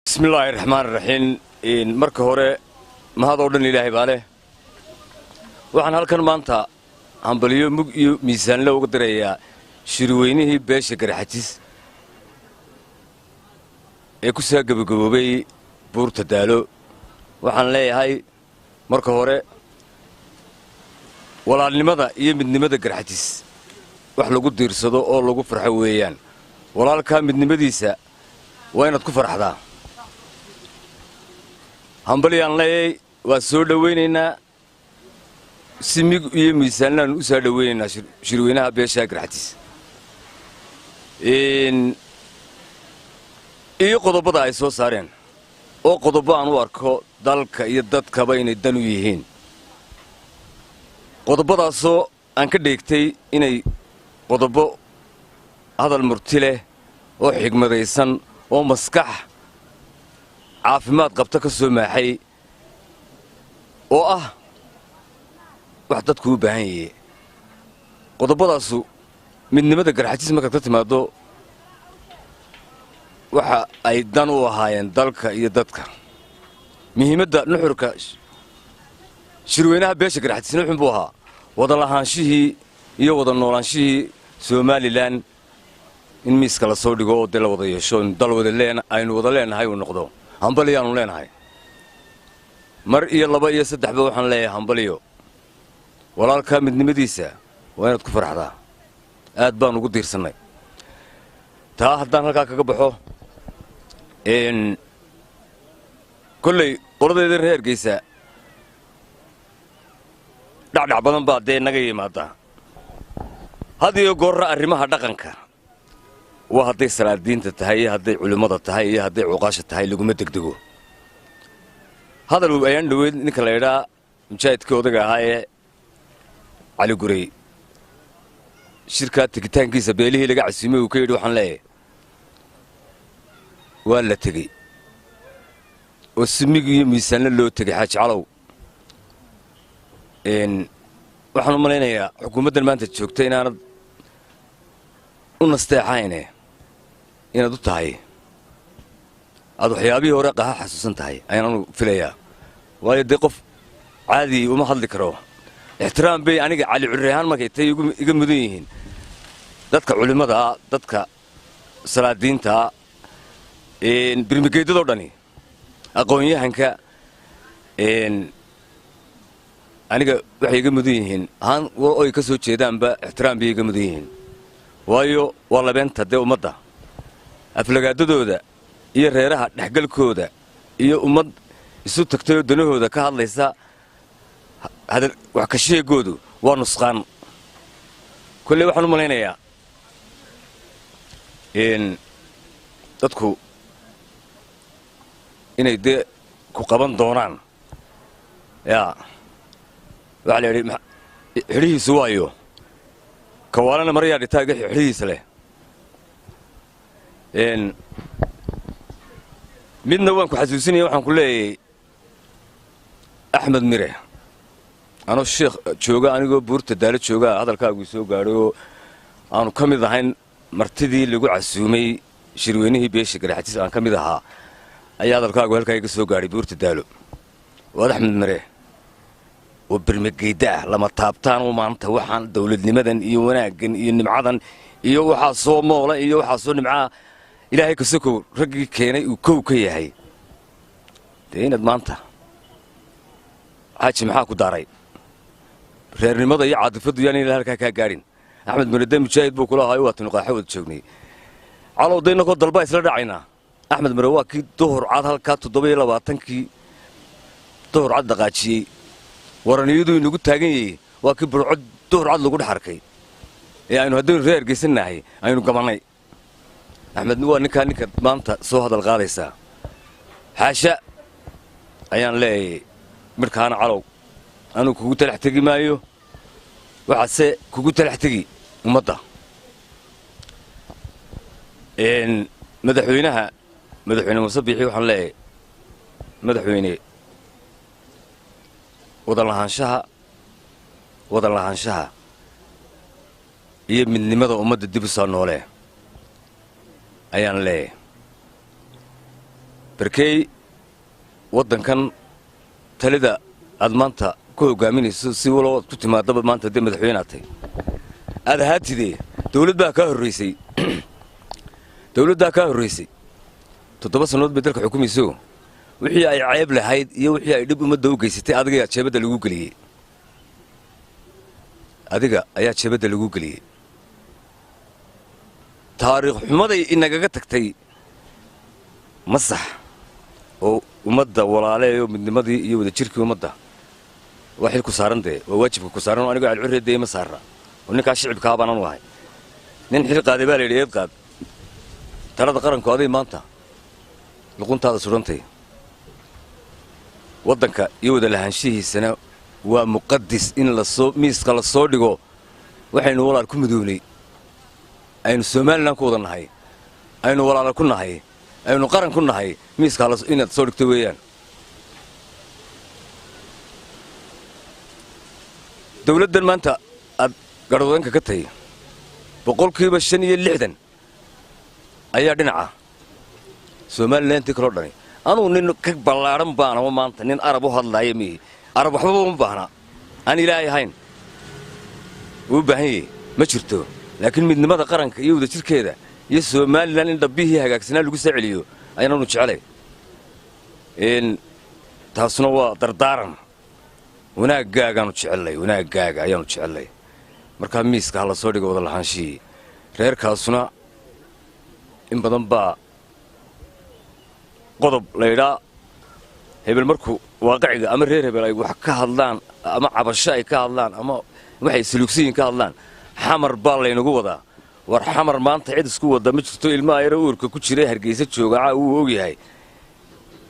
بسم الله الرحمن الرحيم marka hore mahad oo dhan ilaahay baa leh waxaan halkan maanta hambaliyo mug iyo miisaan la uga direeyaa shirweynihii beesha Garxajis ee ku soo gabagaboobay buurta daalo waxaan leeyahay marka hore walaalnimada iyo midnimada Garxajis wax lagu diirsado oo lagu farxo weeyaan walaalka midnimadiisa waa inaad ku farxdaa hambaliyaan leeyahay waa soo dhaweynaynaa simig iyo miisaanlaan u soo dhaweynaynaa shirweynaha beesha Garxajis iyo qodobada ay soo saareen oo qodobo aan u arko dalka iyo dadkaba inay dan u yihiin qodobadaasoo aan ka dheegtay inay qodobo hadal murti leh oo xigmadaysan oo maskax caafimaad qabta ka soo maaxay oo ah wax dadku u baahan yahay qodobadaasu midnimada Garxajis marka ka timaado waxa ay dan u ahaayeen dalka iyo dadka muhiimadda nuxurka shirweynaha beesha Garxajis wuxuu buu ahaa wada lahaanshihii iyo wada noolaanshihii Somaliland in miiska la soo dhigo oo dal wada yeesho dal wada aynu wada leenahay uu noqdo hambaliyaanu leenahay mar iyo laba iyo saddexba waxaan leeyahay hambaliyo walaalka midnimadiisa waa inaad ku farxdaa aad baan ugu diirsanay taa haddaan halkaa kaga baxo kolley qoladeeda reer Hargeysa dhacdhac badan baa dee naga yimaada hadiyo goorra arrimaha dhaqanka waa hadday salaadiinta tahay iyo hadday culimada tahay iyo hadday cuqaasha tahay laguma degdego hadal ayaan dhaweyd ninka la yidhaa mujaahidka odaga ahaa ee cali gurey shirka tigitaankiisa beelihii laga casiimay uu ka yidhi waxaan leeyahay waa la tegey oo simig iyo miisaanna loo tegey xaaji calow waxaan u malaynayaa xukuumaddan maanta joogta inaanad u nasteexayne inaad u tahay aad waxyaabihii hore qaha xasuusan tahay ayaanu filayaa waayo dee qof caadi uma hadli karo ixtiraam bay aniga cali curreehaan markay tay iga mudan yihiin dadka culimada dadka salaadiinta birmigeedadoo dhani aqoon-yahanka aniga waxay iga mudan yihiin ahaan oy ka soo jeedaanba ixtiraam bay iga mudan yihiin waayo waa labeenta dee ummadda aflagaadadooda iyo reeraha dhexgalkooda iyo ummad isu tagtayoo danahooda ka hadlaysa wax ka sheegoodu waa nusqaan kolley waxaan u malaynayaa dadku inay dee ku qaban doonaan yaa waxaa la yidhi xidhihiisu waayo kawaalana maryaa dhitaaga xidhihiisa leh midna waan ku xasuusinaya waxaan ku leeyahay axmed mire anoo sheekh jooga anigoo buurta daalo jooga hadalkaagu soo gaadhay oo aanu ka mid ahayn martidii lagu casuumay shirweynihii beesha Garxajis aan ka mid ahaa ayaa hadalkaagu halkaa iga soo gaadhay buurta daalo waad axmed mire oo birmageyda ah lama taabtaan oo maanta waxaan dawladnimadan iyo wanaaggan iyo nimcadan iyo waxaa soo moola iyo waxaa soo nimcaa ilaahay ka sokow raggii keenay uu kow ka yahay dee inaad maanta xaaji maxaa ku daaray reernimada iyo caadifaddu yaan ilaa halkaa kaa gaadhin axmed mire dee mujaahid buu kula ahaayo waatanu qaaxo wada joognay calow dee innakoo dalbaa isla dhacaynaa axmed mire waa kii duhur cad halkaa 27-kii duhur cad dhaqaajiyey waraniyadu inagu taagan yahay waa kii burco duhur cad lagu dhex arkay ee aynu haddaynu reer Hargeysannahay aynu gabannay axmed waa ninka maanta soo hadal qaadaysaa xaasha ayaan leeyahay midkaana calow anuu kugu talax tegi maayo waxaase kugu talax tegi ummadda madaxweyne Muuse Biixi waxaan leeyahay madaxweyne wada lahaanshaha iyo midnimada ummadda dib u soo noolee ayaan leeyahay barkey waddankan talida aad maanta ku hogaaminayso si walow aad ku timaadaba maanta dee madaxweyne aad tahay aad ahaatidee dawladdaa kaa horraysay 7 sannadood bay dalka xukumayso wixii ay ceeb lahayd iyo wixii ay dhib ummadda u geysatay adiga ayaa jeebadda lagu geliyey taariikh xumaday inagaga tagtay masax oo ummadda walaaleeyo midnimadii iyo wadajirkii ummadda waa xil ku saaran dee waa waajibka ku saaran oo anigoo alcurreedee ma saarra oo ninkaa shicibkaa baananu ahay nin xil qaaday baa layidhi eed qaad talada qaranku aday maanta luquntaada sudhantay waddanka iyo wada lahaanshihiisana waa muqadis in miiska la soo dhigo waxaynu walaal ku midownay aynu somalilan ku wada nahay aynu walaala ku nahay aynu qaran ku nahay miiska inaad soo dhigto weeyaan dawladdan maanta aad garhwadeenka ka tahay boqolkiiba 65 ayaa dhinaca somalilantii kaloo dhani anuu nin ka ballaaran baanama maanta nin arab u hadlaaya mihi arab waxbaba uma baahna aan ilaahay ahayn uu baahan yahay ma jirto laakiin midnimada qaranka iyo wadajirkeeda iyo somalilan in dhabbihii hagaagsanaa lagu soo celiyo ayaananu jecelay taasuna waa dardaaran wanaaggaaga ayaanu jecellay markaa miiska ha la soo dhigo wada lahaanshihii reerkaasuna in badan baa qodob laydhaa hebel markuu waaqiciga ama reer hebel ay wax ka hadlaan ama cabasho ay ka hadlaan ama waxay saluugsiyin ka hadlaan xamar baa laynagu wadaa war xamar maanta cid isku wadda ma jirto ilmaha yaro uurka ku jira hargeysa joogacaa wuu ogyahay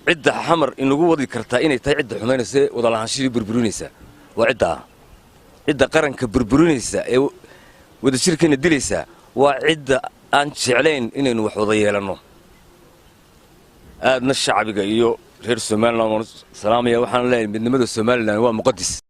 cidda xamar inagu wadi kartaa inay tahay cidda xumaynaysa wada lahaanshihii burburinaysa waa cidda qaranka burburinaysa ee wadajirkeena dilaysa waa cidda aan jeclayn inaynu wax wada yeelanno aadna shacbiga iyo reer somalilan waan salaamaya waxaan leeyahay midnimada somalilan waa muqadis